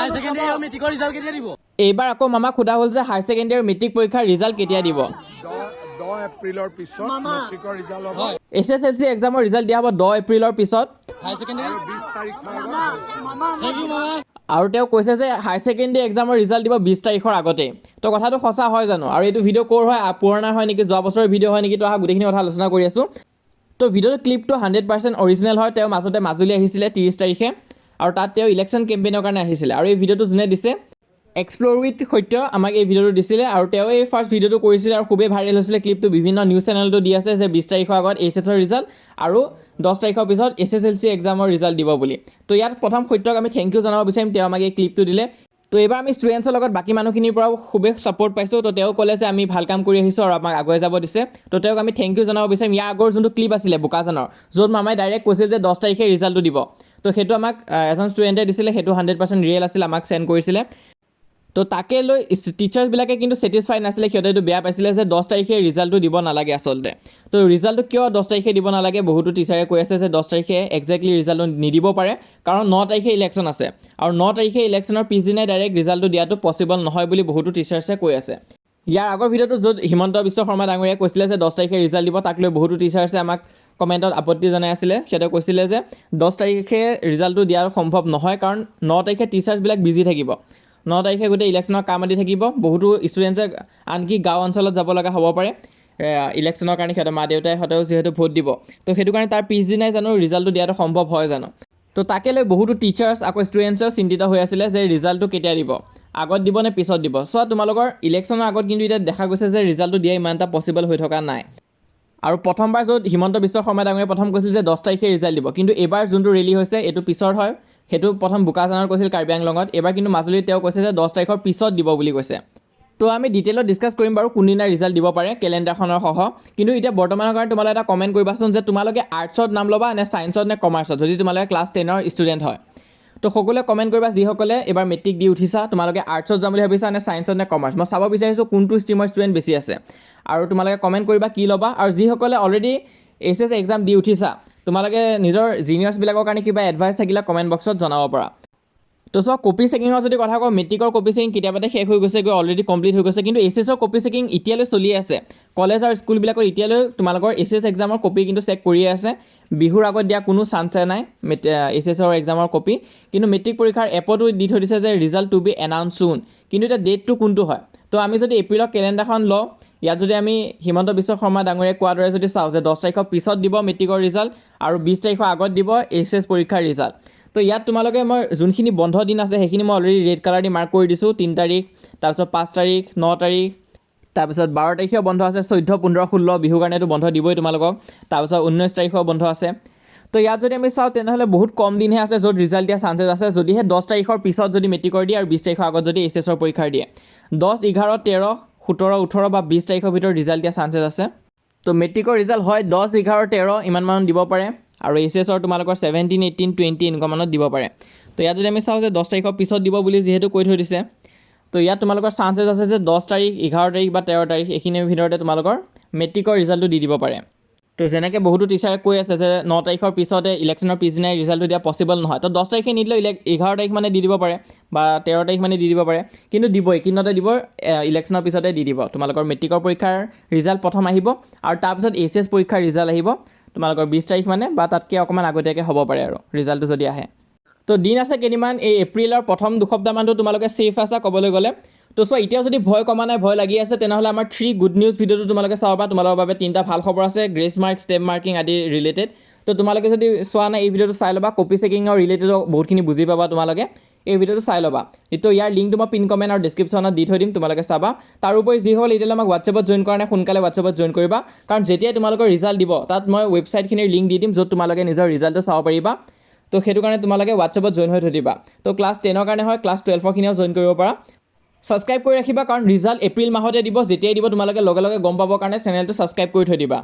হাই secondary আৰু মেট্ৰিকৰ result কেতিয়া দিব? এইবাৰ আকৌ মামাক সোধা হ'ল যে হাই ছেকেণ্ডেৰী আৰু মেট্ৰিক পৰীক্ষাৰ ৰিজাল্ট কেতিয়া দিব? 10 এপ্ৰিলৰ পিছত মেট্ৰিকৰ ৰিজাল্ট হ'ব। SSLC এক্সামৰ ৰিজাল্ট দিয়া হ'ব 10 এপ্ৰিলৰ পিছত। হাই সেকেন্ডাৰী 20 তাৰিখৰ আগত। থেংক ইউ মামা। আৰু তেওঁ কৈছে যে হাই ছেকেণ্ডেৰী এক্সামৰ ৰিজাল্ট দিব 20 তাৰিখৰ আগতে। তো কথাটো সঁচা হয় জানো? আৰু এইটো ভিডিঅ' ক'ৰ হয়, পুৰণা হয় নেকি, যোৱা বছৰৰ ভিডিঅ' হয় নেকি, তো অহা গোটেইখিনি কথা আলোচনা কৰি আছোঁ। তো ভিডিঅ'টো ক্লিপটো 100% অৰিজিনেল হয়। তেওঁ মাজতে মাজুলী আহিছিলে 30 তাৰিখে, আৰু তাত তেওঁ ইলেকশ্যন কেম্পেইনৰ কাৰণে আহিছিলে। আৰু এই ভিডিঅ'টো যোনে দিছে, এক্সপ্ল'ৰ উইথ সত্য, আমাক এই ভিডিঅ'টো দিছিলে। আৰু তেওঁ এই ফাৰ্ষ্ট ভিডিঅ'টো কৰিছিলে আৰু খুবেই ভাইৰেল হৈছিলে ক্লিপটো। বিভিন্ন নিউজ চেনেলতো দি আছে যে 20 তাৰিখৰ আগত এইচএছৰ ৰিজাল্ট আৰু 10 তাৰিখৰ পিছত SSLC এক্সামৰ ৰিজাল্ট দিব বুলি। তো ইয়াত প্ৰথম সত্যক আমি থেংক ইউ জনাব বিচাৰিম, তেওঁ আমাক এই ক্লিপটো দিলে। তো এইবাৰ আমি ষ্টুডেণ্টছৰ লগত বাকী মানুহখিনিৰ পৰাও খুবেই ছাপোৰ্ট পাইছোঁ। তো তেওঁ ক'লে যে আমি ভাল কাম কৰি আহিছোঁ আৰু আমাক আগুৱাই যাব দিছে। তো তেওঁক আমি থেংক ইউ জনাব বিচাৰিম। ইয়াৰ আগৰ যোনটো ক্লিপ আছিলে বোকাজানৰ, য'ত মামাই ডাইৰেক্ট কৈছিল যে 10 তাৰিখে ৰিজাল্টটো দিব, তো সেইটো আমাক এজন ষ্টুডেণ্টে দিছিলে। সেইটো 100% ৰিয়েল আছিল, আমাক চেণ্ড কৰিছিলে। তো তাকে লৈ টিচাৰ্ছবিলাকে কিন্তু ছেটিছফাইড নাছিলে। সিহঁতে এইটো বেয়া পাইছিলে যে 10 তাৰিখে ৰিজাল্টটো দিব নালাগে আচলতে। তো ৰিজাল্টটো কিয় 10 তাৰিখে দিব নালাগে? বহুতো টিচাৰে কৈ আছে যে 10 তাৰিখে একজেক্টলি ৰিজাল্টটো নিদিব পাৰে, কাৰণ 9 তাৰিখে ইলেকশ্যন আছে, আৰু 9 তাৰিখে ইলেকশ্যনৰ পিছদিনাই ডাইৰেক্ট ৰিজাল্টটো দিয়াটো পচিবল নহয় বুলি বহুতো টিচাৰ্ছে কৈ আছে। ইয়াৰ আগৰ ভিডিঅ'টো য'ত হিমন্ত বিশ্ব শৰ্মা ডাঙৰীয়াই কৈছিলে যে 10 তাৰিখে ৰিজাল্ট দিব, তাক লৈ বহুতো টিচাৰ্ছে আমাক কমেণ্টত আপত্তি জনাই আছিলে। সিহঁতে কৈছিলে যে 10 তাৰিখে ৰিজাল্টটো দিয়া সম্ভৱ নহয়, কাৰণ 9 তাৰিখে টিচাৰ্ছবিলাক বিজি থাকিব। 9 তাৰিখে গোটেই ইলেকশ্যনৰ কাম আদি থাকিব। বহুতো ষ্টুডেণ্টছে আনকি গাঁও অঞ্চলত যাব লগা হ'ব পাৰে ইলেকশ্যনৰ কাৰণে। সিহঁতৰ মা দেউতাইহঁতেও যিহেতু ভোট দিব, তো সেইটো কাৰণে তাৰ পিছদিনাই জানো ৰিজাল্টটো দিয়াটো সম্ভৱ হয় জানো? তো তাকে লৈ বহুতো টিচাৰ্ছ আকৌ ষ্টুডেণ্টছেও চিন্তিত হৈ আছিলে যে ৰিজাল্টটো কেতিয়া দিব, আগত দিব নে পিছত দিব। চোৱা, তোমালোকৰ ইলেকশ্যনৰ আগত কিন্তু এতিয়া দেখা গৈছে যে ৰিজাল্টটো দিয়া ইমান এটা পচিবল হৈ থকা নাই। আৰু প্ৰথমবাৰ য'ত হিমন্ত বিশ্ব শৰ্মা ডাঙৰীয়াই প্ৰথম কৈছিল যে 10 তাৰিখে ৰিজাল্ট দিব, কিন্তু এইবাৰ যোনটো ৰেলী হৈছে এইটো পিছৰ হয়। সেইটো প্ৰথম বোকাজানত কৈছিল, কাৰ্বি আংলঙত। এইবাৰ কিন্তু মাজুলীত তেওঁ কৈছে যে 10 তাৰিখৰ পিছত দিব বুলি কৈছে। তো আমি ডিটেইলত ডিছকাছ কৰিম বাৰু কোনদিনা ৰিজাল্ট দিব পাৰে কেলেণ্ডাৰখনৰ সহ। কিন্তু এতিয়া বৰ্তমানৰ কাৰণে তোমালোকে এটা কমেণ্ট কৰিবাচোন যে তোমালোকে আৰ্টছত নাম ল'বা নে ছায়েন্সত নে কমাৰ্চত, যদি তোমালোকে ক্লাছ 10ৰ ষ্টুডেণ্ট হয়। তো সকলোৱে কমেণ্ট কৰিবা যিসকলে এইবাৰ মেট্ৰিক দি উঠিছা, তোমালোকে আৰ্টছত যাম বুলি ভাবিছা নে ছায়েন্সত নে কমাৰ্চ। মই চাব বিচাৰিছোঁ কোনটো ষ্ট্ৰীমৰ ষ্টুডেণ্ট বেছি আছে, আৰু তোমালোকে কমেণ্ট কৰিবা কি ল'বা। আৰু যিসকলে অলৰেডি এইচএছ এক্সাম দি উঠিছা, তোমালোকে নিজৰ জিনিয়ৰ্ছবিলাকৰ কাৰণে কিবা এডভাইচ থাকিলে কমেণ্ট বক্সত জনাব পাৰা। তো চোৱা, কপি চেকিঙৰ যদি কথা কওঁ, মেট্ৰিকৰ কপি চেকিং কেতিয়াবাতে শেষ হৈ গৈছে, অলৰেডি কমপ্লিট হৈ গৈছে। কিন্তু এইচএছৰ কপি চেকিং এতিয়ালৈ চলিয়ে আছে। কলেজ আৰু স্কুলবিলাকত এতিয়ালৈ তোমালোকৰ এইচএছ এক্সামৰ কপি কিন্তু চেক কৰিয়ে আছে। বিহুৰ আগত দিয়া কোনো চান্সে নাই এইচএছৰ এক্সামৰ কপি। কিন্তু মেট্ৰিক পৰীক্ষাৰ এপতো দি থৈ দিছে যে ৰিজাল্ট টু বি এনাউন্স চুন। কিন্তু এতিয়া ডেটটো কোনটো হয়? তো আমি যদি এপ্ৰিলৰ কেলেণ্ডাৰখন লওঁ, ইয়াত যদি আমি হিমন্ত বিশ্ব শৰ্মা ডাঙৰীয়াই কোৱাৰ দৰে যদি চাওঁ যে 10 তাৰিখৰ পিছত দিব মেট্ৰিকৰ ৰিজাল্ট, আৰু 20 তাৰিখৰ আগত দিব এইচএছ পৰীক্ষাৰ ৰিজাল্ট। তো ইয়াত তোমালোকে মই যোনখিনি বন্ধ দিন আছে সেইখিনি মই অলৰেডি ৰেড কালাৰ দি মাৰ্ক কৰি দিছোঁ। 3 তাৰিখ, তাৰপিছত 5 তাৰিখ, 9 তাৰিখ, তাৰপিছত 12 তাৰিখেও বন্ধ আছে, 14, 15, 16 বিহুৰ কাৰণেতো বন্ধ দিবই তোমালোকক। তাৰপিছত 19 তাৰিখেও বন্ধ আছে। তো ইয়াত যদি আমি চাওঁ তেনেহ'লে বহুত কম দিনহে আছে য'ত ৰিজাল্ট দিয়া চান্সেছ আছে, যদিহে 10 তাৰিখৰ পিছত যদি মেট্ৰিকৰ দিয়ে আৰু 20 তাৰিখৰ আগত যদি এইচএছৰ পৰীক্ষাৰ দিয়ে। 10, 11, 13, 17, 18 বা 20 তাৰিখৰ ভিতৰত ৰিজাল্ট দিয়া চান্সেছ আছে। তো মেট্ৰিকৰ ৰিজাল্ট হয় 10, 11, 13 ইমান মানত দিব পাৰে, আৰু এইচএছৰ তোমালোকৰ 17, 18, 20 এনেকুৱা মানত দিব পাৰে। তো ইয়াত যদি আমি চাওঁ যে 10 তাৰিখৰ পিছত দিব বুলি যিহেতু কৈ থৈ দিছে, তো ইয়াত তোমালোকৰ চান্সেছ আছে যে 10 তাৰিখ, 11 তাৰিখ বা 13 তাৰিখ এইখিনিৰ ভিতৰতে তোমালোকৰ মেট্ৰিকৰ ৰিজাল্টটো দি দিব পাৰে। তো যেনেকৈ বহুতো টিচাৰে কৈ আছে যে 9 তাৰিখৰ পিছতে ইলেকশ্যনৰ পিছদিনাই ৰিজাল্টটো দিয়া পচিবল নহয়, তো 10 তাৰিখে নিদিলেও 11 তাৰিখ মানে দি দিব পাৰে বা 13 তাৰিখ মানে দি দিব পাৰে। কিন্তু দিবই, কিনতে দিব, ইলেকশ্যনৰ পিছতে দি দিব। তোমালোকৰ মেট্ৰিকৰ পৰীক্ষাৰ ৰিজাল্ট প্ৰথম আহিব, আৰু তাৰপিছত এইচএছ পৰীক্ষাৰ ৰিজাল্ট আহিব তোমালোকৰ 20 তাৰিখ মানে, বা তাতকৈ অকণমান আগতীয়াকৈ হ'ব পাৰে আৰু ৰিজাল্টটো যদি আহে। তো দিন আছে কেইদিনমান, এই এপ্ৰিলৰ প্ৰথম দুসপ্তাহমানটো তোমালোকে ছেফ আছা ক'বলৈ গ'লে। তো চোৱা, এতিয়াও যদি ভয় কমা নাই, ভয় লাগি আছে, তেনেহ'লে আমাৰ 3 গুড নিউজ ভিডিঅ'টো তোমালোকে চাব পাৰা। তোমালোকৰ বাবে 3টা ভাল খবৰ আছে, গ্ৰেছ মাৰ্ক, ষ্টেপ মাৰ্কিং আদি ৰিলেটেড। তো তোমালোকে যদি চোৱা নাই এই ভিডিঅ'টো চাই ল'বা, কপি চেকিঙৰ ৰিলেটেডো বহুতখিনি বুজি পাবা তোমালোকে। এই ভিডিঅ'টো চাই ল'বা। তো ইয়াৰ লিংকটো মই পিন কমেণ্ট আৰু ডিছক্ৰিপশ্যনত দি থৈ দিম, তোমালোকে চাবা। তাৰোপৰি যিসকল এতিয়ালৈ আমাক হোৱাটছএপত জইন কৰা নাই, সোনকালে হোৱাটছএপত জইন কৰিবা, কাৰণ যেতিয়াই তোমালোকৰ ৰিজাল্ট দিব তাত মই ৱেবছাইটখিনিৰ লিংক দি দিম য'ত তোমালোকে নিজৰ ৰিজাল্টটো চাব পাৰিবা। তো সেইটো কাৰণে তোমালোকে হোৱাটছএপত জইন হৈ থৈ দিবা। তো ক্লাছ 10ৰ কাৰণে হয়, ক্লাছ 12ৰখিনিও জইন কৰিব পাৰা। ছাবস্ক্ৰাইব কৰি ৰাখিবা, কাৰণ ৰিজাল্ট এপ্ৰিল মাহতে দিব, যেতিয়াই দিব তোমালোকে লগে লগে গম পাবৰ কাৰণে চেনেলটো ছাবস্ক্ৰাইব কৰি থৈ দিবা।